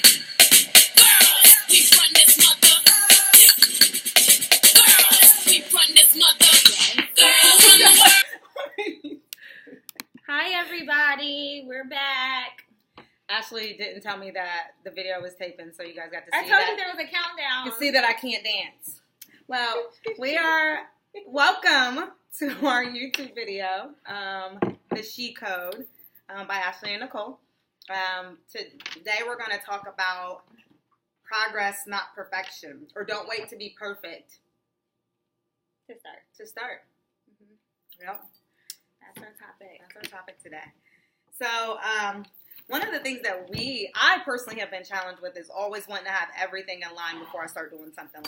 Girls, we run this mother. Girls, we run this mother. Girls, run the world. Hi, everybody. We're back. Ashley didn't tell me that the video was taping, so you guys got to see I told that. you there was a countdown. You can see that I can't dance. Well, we are welcome to our YouTube video, The She Code, by Ashley and Nicole. Today we're going to talk about progress, not perfection, or don't wait to be perfect To start. Mm-hmm. Yep. That's our topic. That's our topic today. So, one of the things that I personally have been challenged with is always wanting to have everything in line before I start doing something.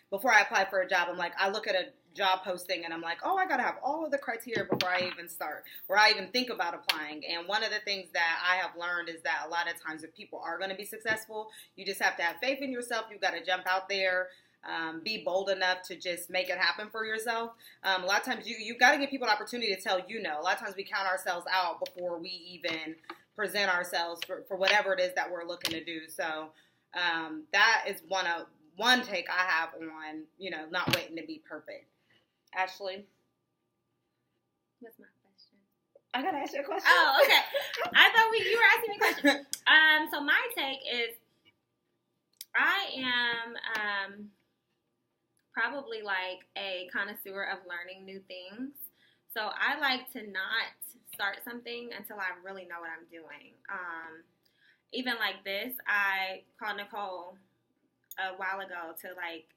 Before I apply for a job, I'm like, I look at a job posting and I'm like, oh, I got to have all of the criteria before I even start, or I even think about applying. And one of the things that I have learned is that a lot of times if people are going to be successful, you just have to have faith in yourself. You've got to jump out there. Be bold enough to just make it happen for yourself. A lot of times you've got to give people an opportunity to tell you no. A lot of times we count ourselves out before we even present ourselves for whatever it is that we're looking to do. So that is one take I have on, not waiting to be perfect. Ashley? What's my question? I got to ask you a question. Oh, okay. I thought you were asking me a question. So my take is I am probably like a connoisseur of learning new things. So I like to not start something until I really know what I'm doing. Even like this, I called Nicole a while ago to like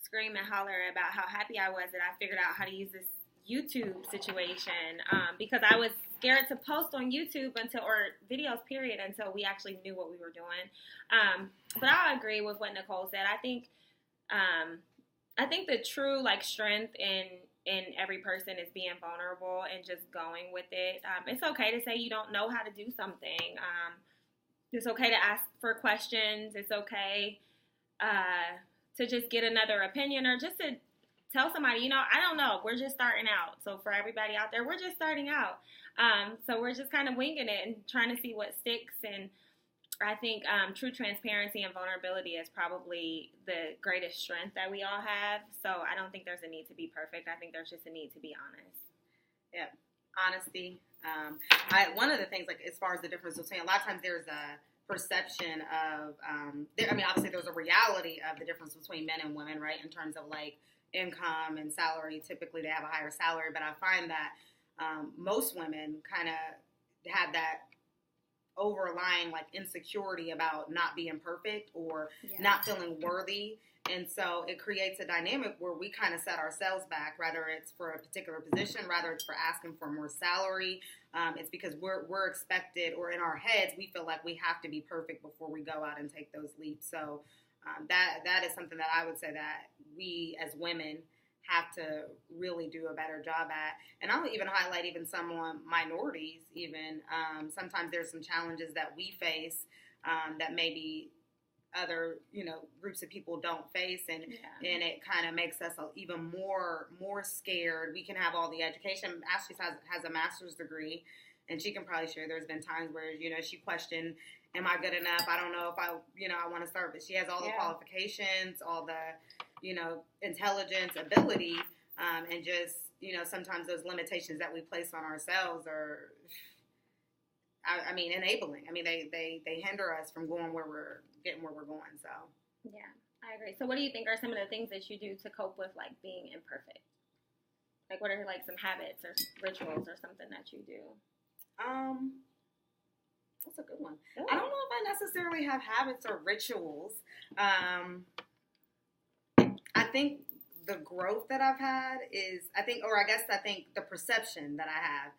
scream and holler about how happy I was that I figured out how to use this YouTube situation because I was scared to post on YouTube or videos period until we actually knew what we were doing. But I agree with what Nicole said. I think the true like strength in every person is being vulnerable and just going with it. It's okay to say you don't know how to do something. It's okay to ask for questions. It's okay to just get another opinion or just to tell somebody, I don't know. We're just starting out. So for everybody out there, we're just starting out. So we're just kind of winging it and trying to see what sticks. And I think true transparency and vulnerability is probably the greatest strength that we all have. So I don't think there's a need to be perfect. I think there's just a need to be honest. Yeah, honesty. One of the things, like as far as the difference between, a lot of times there's a perception of, obviously there's a reality of the difference between men and women, right? In terms of like income and salary. Typically they have a higher salary, but I find that most women kind of have that overlying like insecurity about not being perfect or not feeling worthy. And so it creates a dynamic where we kind of set ourselves back, whether it's for a particular position, whether it's for asking for more salary. It's because we're expected, or in our heads, we feel like we have to be perfect before we go out and take those leaps. So that is something that I would say that we as women have to really do a better job at. And I'll even highlight even some minorities even. Sometimes there's some challenges that we face that maybe other, groups of people don't face. And it kind of makes us even more scared. We can have all the education. Ashley has a master's degree, and she can probably share there's been times where, she questioned, am I good enough? I don't know if I want to serve. But she has all the qualifications, all the, intelligence, ability, and just, sometimes those limitations that we place on ourselves are, enabling. They hinder us from getting where we're going. So. Yeah, I agree. So what do you think are some of the things that you do to cope with like being imperfect? Like what are like some habits or rituals or something that you do? That's a good one. Ooh. I don't know if I necessarily have habits or rituals. I think the growth that I've had I think the perception that I have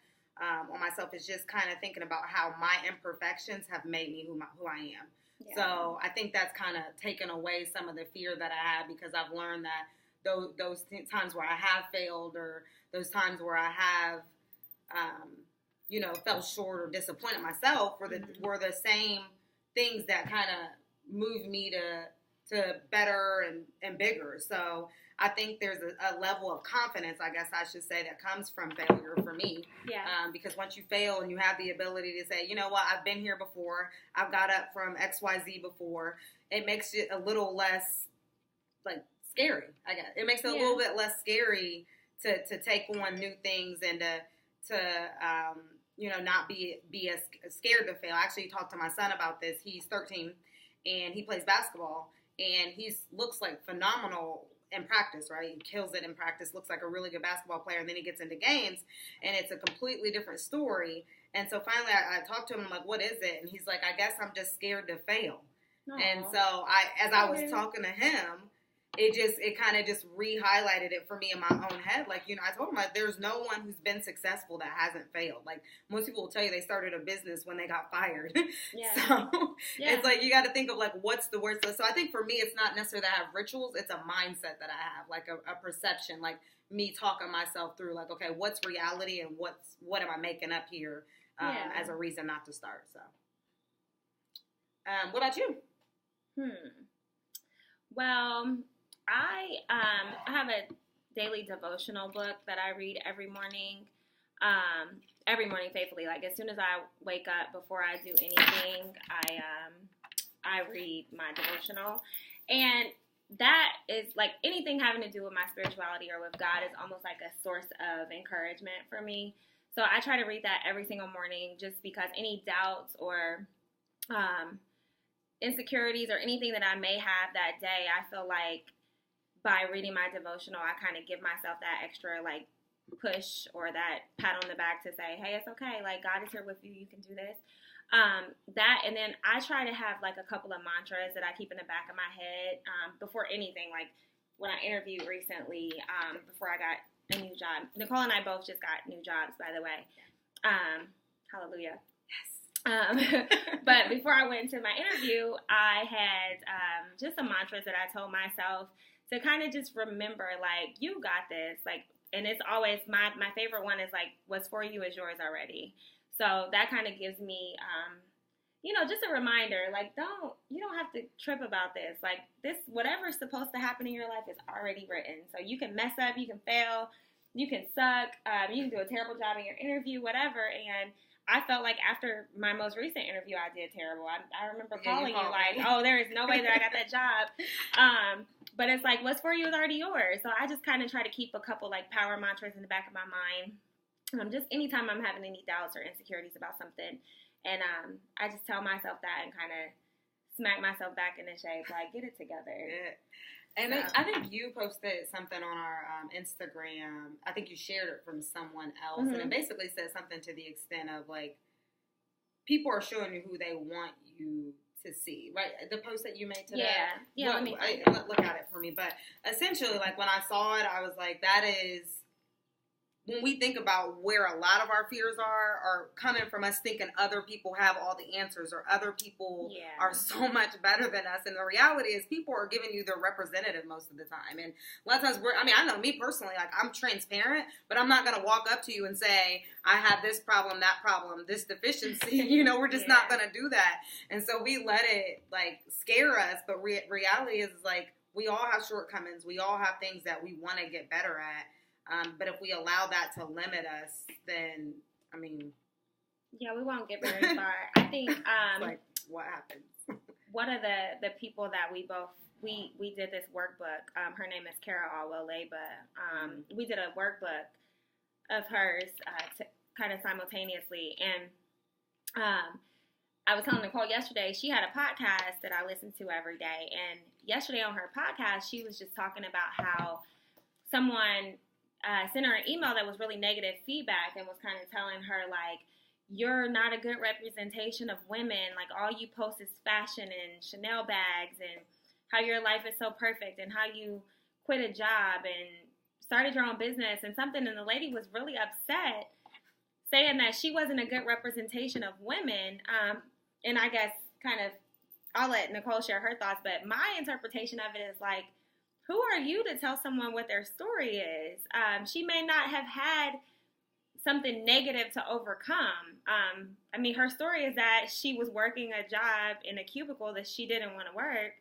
on myself is just kind of thinking about how my imperfections have made me who I am. Yeah. So I think that's kind of taken away some of the fear that I had, because I've learned that those times where I have failed, or those times where I have, fell short or disappointed myself were the same things that kind of moved me to better and bigger. So I think there's a level of confidence, I guess I should say, that comes from failure for me. Yeah. Because once you fail and you have the ability to say, you know what, I've been here before, I've got up from XYZ before, it makes it a little less, like, scary, I guess. It makes it a little bit less scary to take on new things and to not be as scared to fail. I actually talked to my son about this. He's 13, and he plays basketball, and he looks like phenomenal in practice, right? He kills it in practice, looks like a really good basketball player, and then he gets into games, and it's a completely different story. And so finally I talked to him, I'm like, what is it? And he's like, I guess I'm just scared to fail. Aww. And so I was talking to him, it kind of just re-highlighted it for me in my own head. Like, I told him, like, there's no one who's been successful that hasn't failed. Like, most people will tell you they started a business when they got fired. Yeah. So it's like, you got to think of, like, what's the worst. So I think for me, it's not necessarily that I have rituals. It's a mindset that I have, like a perception, like me talking myself through, like, okay, what's reality and what am I making up here as a reason not to start. So what about you? Well, I have a daily devotional book that I read every morning faithfully. Like, as soon as I wake up, before I do anything, I read my devotional. And that is, like, anything having to do with my spirituality or with God is almost like a source of encouragement for me. So I try to read that every single morning, just because any doubts or insecurities or anything that I may have that day, I feel like by reading my devotional, I kind of give myself that extra, like, push or that pat on the back to say, hey, it's okay. Like, God is here with you. You can do this. That, and then I try to have, like, a couple of mantras that I keep in the back of my head before anything. Like, when I interviewed recently, before I got a new job. Nicole and I both just got new jobs, by the way. Hallelujah. But before I went into my interview, I had just some mantras that I told myself to kind of just remember, like, you got this. Like, and it's always, my favorite one is, like, what's for you is yours already. So that kind of gives me, just a reminder, like, you don't have to trip about this. Like, this, whatever's supposed to happen in your life is already written. So you can mess up, you can fail, you can suck, you can do a terrible job in your interview, whatever. And I felt like after my most recent interview, I did terrible. I remember calling you like, oh, there is no way that I got that job. But it's like, what's for you is already yours. So I just kind of try to keep a couple, like, power mantras in the back of my mind. Just anytime I'm having any doubts or insecurities about something. And I just tell myself that and kind of smack myself back into shape, like, get it together. Yeah. And I think you posted something on our Instagram. I think you shared it from someone else. Mm-hmm. And it basically says something to the extent of, like, people are showing you who they want you to see, right? The post that you made today. Yeah. Look at it for me. But essentially, like, when I saw it, I was like, that is, when we think about where a lot of our fears are coming from us thinking other people have all the answers or other people are so much better than us. And the reality is people are giving you their representative most of the time. And a lot of times I know me personally, like, I'm transparent, but I'm not going to walk up to you and say, I have this problem, that problem, this deficiency. We're just not going to do that. And so we let it, like, scare us. But reality is, like, we all have shortcomings. We all have things that we want to get better at. But if we allow that to limit us, then, I mean... Yeah, we won't get very far. I think... like, what happens? One of the people that we did this workbook, her name is Kara Alwale, but we did a workbook of hers kind of simultaneously. And I was telling Nicole yesterday, she had a podcast that I listen to every day. And yesterday on her podcast, she was just talking about how someone... sent her an email that was really negative feedback and was kind of telling her, like, you're not a good representation of women. Like, all you post is fashion and Chanel bags and how your life is so perfect and how you quit a job and started your own business and something. And the lady was really upset, saying that she wasn't a good representation of women. And I guess I'll let Nicole share her thoughts, but my interpretation of it is, like, who are you to tell someone what their story is? She may not have had something negative to overcome. Her story is that she was working a job in a cubicle that she didn't want to work,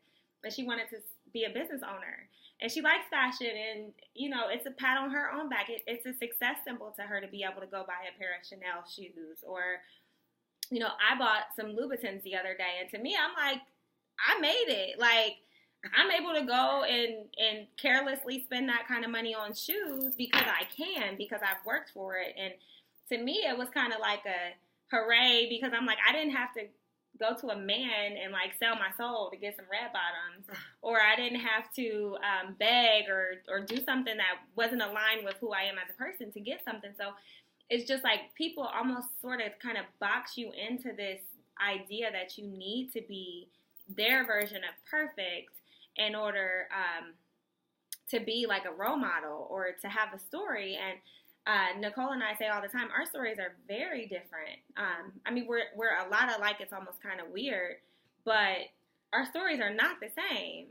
and she wanted to be a business owner. And she likes fashion, and, you know, it's a pat on her own back. It's a success symbol to her to be able to go buy a pair of Chanel shoes. Or, you know, I bought some Louboutins the other day, and to me, I'm like, I made it. Like, I'm able to go and carelessly spend that kind of money on shoes because I can, because I've worked for it. And to me, it was kind of like a hooray, because I'm like, I didn't have to go to a man and like sell my soul to get some red bottoms, or I didn't have to beg or do something that wasn't aligned with who I am as a person to get something. So it's just like people almost sort of kind of box you into this idea that you need to be their version of perfect in order to be like a role model or to have a story. And Nicole and I say all the time, our stories are very different. I mean, we're a lot alike. It's almost kind of weird, but our stories are not the same.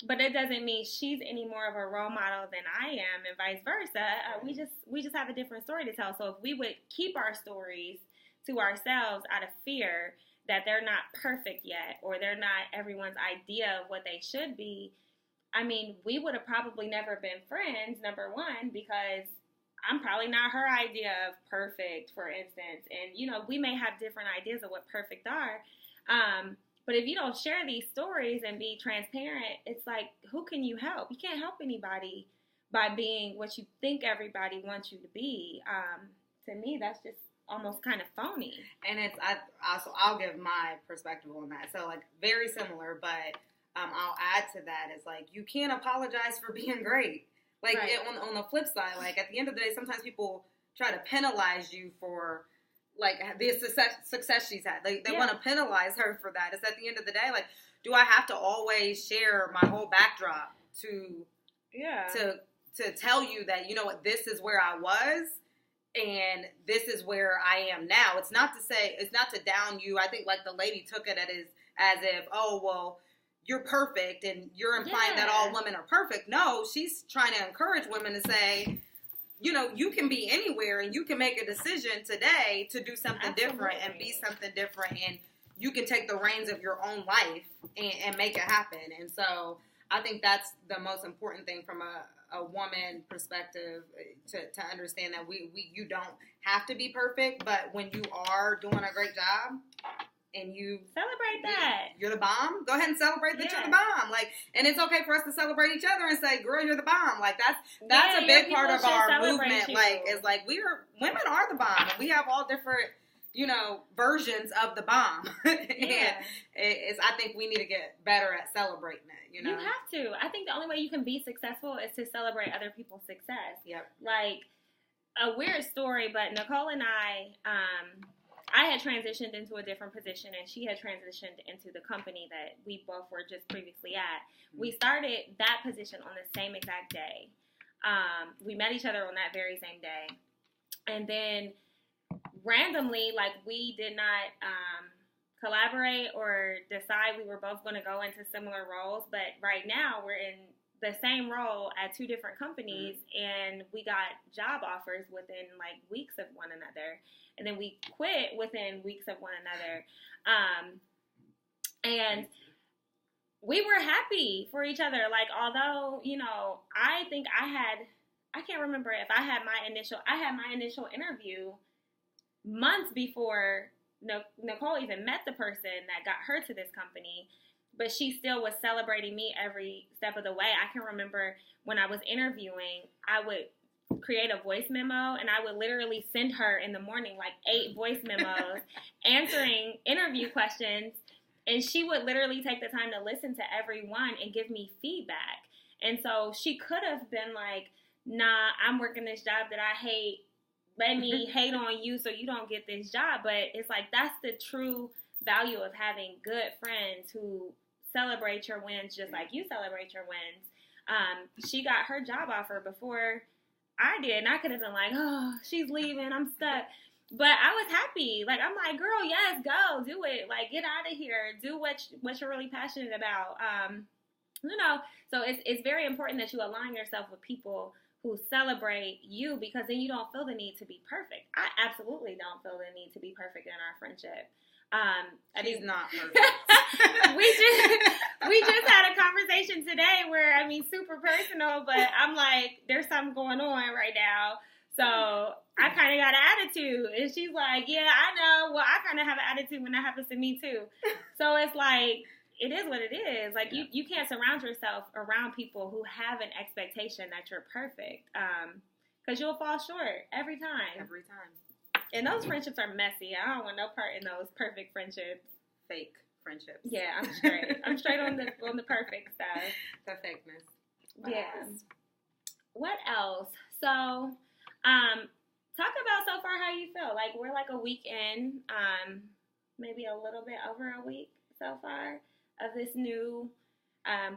But it doesn't mean she's any more of a role model than I am, and vice versa. We just have a different story to tell. So if we would keep our stories to ourselves out of fear that they're not perfect yet, or they're not everyone's idea of what they should be, I mean, we would have probably never been friends, number one, because I'm probably not her idea of perfect, for instance. And, you know, we may have different ideas of what perfect are. But if you don't share these stories and be transparent, it's like, who can you help? You can't help anybody by being what you think everybody wants you to be. To me, that's just almost kind of phony. And I'll give my perspective on that. So, like, very similar, but I'll add to that is, like, you can't apologize for being great. Like, right. On the flip side, like, at the end of the day, sometimes people try to penalize you for, like, the success she's had. They want to penalize her for that. It's at the end of the day, like, do I have to always share my whole backdrop to tell you that, you know what, this is where I was and this is where I am now? It's not to down you. I think, like, the lady took it as if, oh, well, you're perfect and you're implying that all women are perfect. No, she's trying to encourage women to say, you know, you can be anywhere and you can make a decision today to do something different and be something different, and you can take the reins of your own life and make it happen. And so I think that's the most important thing from a woman perspective, to understand that you don't have to be perfect, but when you are doing a great job, and you celebrate that. You're the bomb. Go ahead and celebrate that you're the bomb. Like, and it's okay for us to celebrate each other and say, "Girl, you're the bomb." Like, that's a big part of our movement. Like, it's like women are the bomb, and we have all different, you know, versions of the bomb. And I think we need to get better at celebrating it. You know, you have to. I think the only way you can be successful is to celebrate other people's success. Yep. Like, a weird story, but Nicole and I had transitioned into a different position, and she had transitioned into the company that we both were just previously at. We started that position on the same exact day. We met each other on that very same day. And then randomly, like, we did not collaborate or decide we were both going to go into similar roles. But right now, we're in the same role at two different companies, and we got job offers within, like, weeks of one another. And then we quit within weeks of one another. And we were happy for each other. Like, although, you know, I think I can't remember if I had my initial interview months before Nicole even met the person that got her to this company. But she still was celebrating me every step of the way. I can remember when I was interviewing, I would create a voice memo, and I would literally send her in the morning like 8 voice memos answering interview questions, and she would literally take the time to listen to every one and give me feedback. And so she could have been like, nah, I'm working this job that I hate, let me hate on you so you don't get this job. But it's like, that's the true value of having good friends who celebrate your wins just like you celebrate your wins. She got her job offer before I did, and I could have been like, oh, she's leaving, I'm stuck. But I was happy. Like, I'm like, girl, yes, go, do it. Like, get out of here. Do what you're really passionate about. You know, so it's very important that you align yourself with people who celebrate you, because then you don't feel the need to be perfect. I absolutely don't feel the need to be perfect in our friendship. She's not perfect. we just had be super personal, but I'm like, there's something going on right now. So I kind of got an attitude. And she's like, yeah, I know. Well, I kind of have an attitude when that happens to me too. So it's like, it is what it is. Like, you can't surround yourself around people who have an expectation that you're perfect. Because you'll fall short every time. Every time. And those friendships are messy. I don't want no part in those perfect friendships. Fake friendships. Yeah, I'm straight. I'm straight on the perfect stuff. The fakeness. Yeah. What else? So, talk about so far how you feel. Like, we're like a week in, maybe a little bit over a week so far of this new.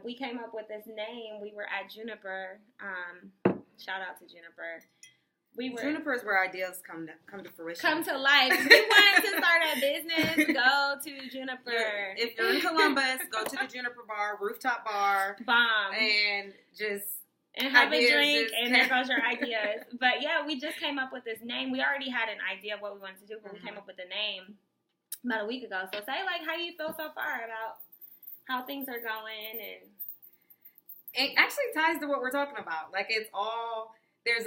We came up with this name. We were at Juniper. Shout out to Juniper. Juniper is where ideas come to fruition. Come to life. If you want to start a business, go to Juniper. If you're in Columbus, go to the Juniper bar, rooftop bar. Bomb. And have a drink, and there goes your ideas. But yeah, we just came up with this name. We already had an idea of what we wanted to do, but we came up with the name about a week ago. So say, like, how do you feel so far about how things are going? And it actually ties to what we're talking about. Like, there's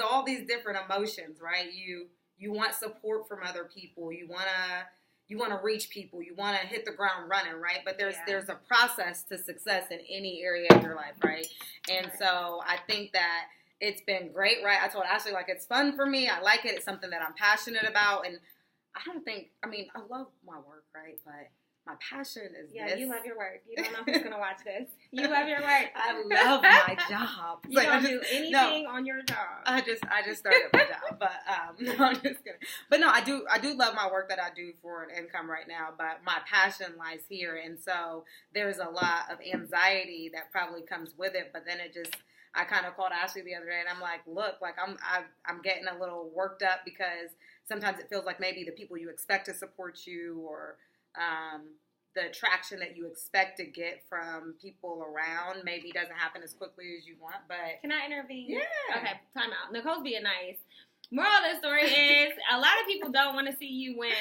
all these different emotions, right? You want support from other people. You want to reach people. You want to hit the ground running, right? But there's a process to success in any area of your life, right? And so I think that it's been great, right? I told Ashley, like, it's fun for me. I like it. It's something that I'm passionate about. And I love my work, right? But my passion is this. Yeah, you love your work. You don't know who's going to watch this. You love your work. I love my job. You don't do anything on your job. I just started my job, but no, I'm just kidding. But no, I do love my work that I do for an income right now, but my passion lies here, and so there's a lot of anxiety that probably comes with it, but then I kind of called Ashley the other day, and I'm like, look, like I'm getting a little worked up because sometimes it feels like maybe the people you expect to support you or the traction that you expect to get from people around maybe doesn't happen as quickly as you want. But can I intervene? Yeah. Okay, time out. Nicole's being nice. Moral of the story is a lot of people don't want to see you win,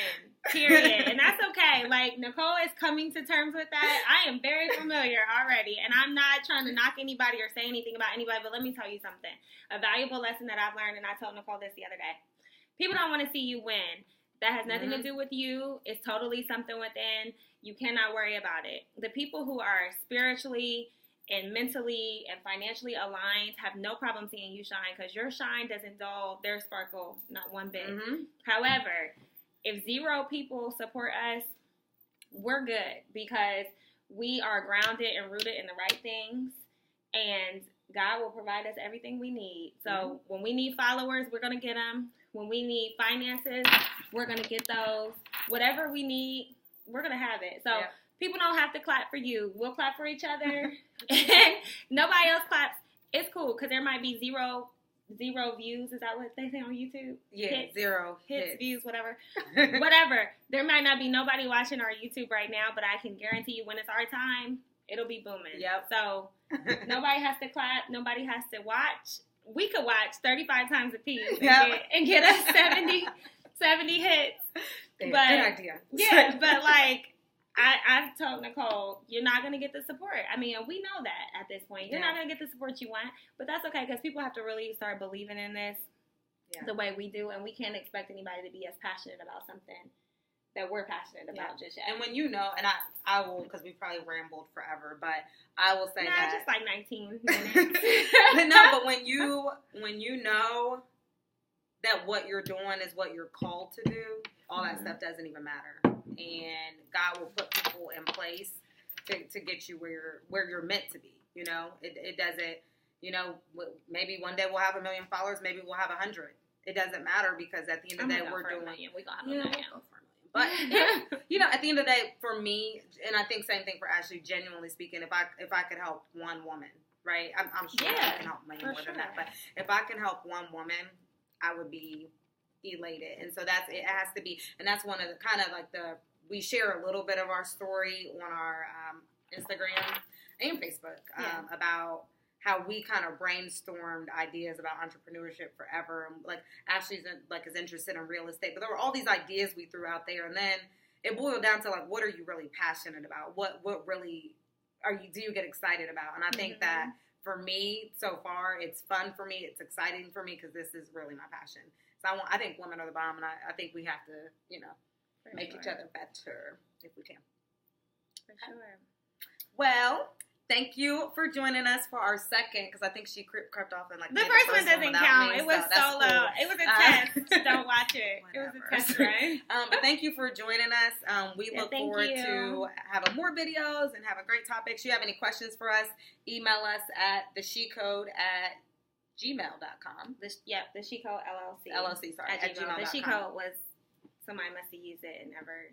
period. And that's okay. Like, Nicole is coming to terms with that. I am very familiar already, and I'm not trying to knock anybody or say anything about anybody, but let me tell you something. A valuable lesson that I've learned, and I told Nicole this the other day. People don't want to see you win. That has nothing to do with you. It's totally something within. You cannot worry about it. The people who are spiritually and mentally and financially aligned have no problem seeing you shine because your shine doesn't dull their sparkle, not one bit. However, if 0 people support us, we're good because we are grounded and rooted in the right things, and God will provide us everything we need. So when we need followers, we're going to get them. When we need finances, we're going to get those. Whatever we need, we're going to have it. So people don't have to clap for you. We'll clap for each other. And nobody else claps. It's cool because there might be zero views. Is that what they say on YouTube? Yeah, hits, views, whatever. Whatever. There might not be nobody watching our YouTube right now, but I can guarantee you when it's our time, it'll be booming. Yep. So nobody has to clap. Nobody has to watch. We could watch 35 times a piece and get us 70 hits. Good idea. Yeah, but like I've told Nicole, you're not going to get the support. I mean, we know that at this point. You're not going to get the support you want, but that's okay because people have to really start believing in this the way we do, and we can't expect anybody to be as passionate about something that we're passionate about just yet. And when you know, and I will, because we probably rambled forever, but I will say that. Just like 19 minutes. But when you know that what you're doing is what you're called to do, all that stuff doesn't even matter. And God will put people in place to get you where you're meant to be. You know, it doesn't, you know, maybe one day we'll have 1 million followers, maybe we'll have 100. It doesn't matter because at the end of the day, we're doing. We gonna have 1 million. But you know, at the end of the day, for me, and I think same thing for Ashley. Genuinely speaking, if I could help one woman, right? I'm sure I can help many more than that. But if I can help one woman, I would be elated. And so it has to be, and that's one of the kind of like we share a little bit of our story on our Instagram and Facebook about how we kind of brainstormed ideas about entrepreneurship forever. And like Ashley's is interested in real estate, but there were all these ideas we threw out there, and then it boiled down to like, what are you really passionate about? What really do you get excited about? And I think that for me so far, it's fun for me. It's exciting for me because this is really my passion. So I think women are the bomb, and I think we have to, make each other better if we can. For sure. Well, thank you for joining us for our second, because I think she crept off and the first one doesn't count. Me, it was solo. Cool. It was a test. Don't watch it. Whatever. It was a test, right? But thank you for joining us. We look forward to having more videos and having great topics. If you have any questions for us, email us at theshecode@gmail.com. The Shecode LLC. LLC, sorry. At gmail.com. The Shecode was, somebody must have used it and never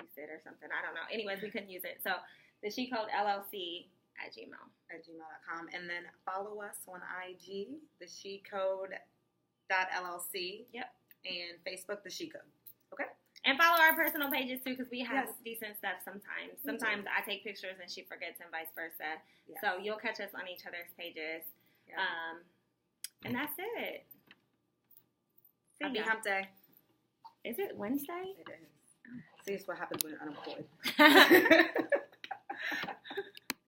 used it or something. I don't know. Anyways, we couldn't use it. So, the Shecode LLC at gmail.com. And then follow us on IG, the Shecode.LLC. Yep. And Facebook, the Shecode. Okay? And follow our personal pages too, because we have decent stuff sometimes. Sometimes I take pictures and she forgets, and vice versa. Yes. So you'll catch us on each other's pages. Yep. And that's it. Happy Hump Day. Is it Wednesday? It is. See, it's what happens when you're unemployed.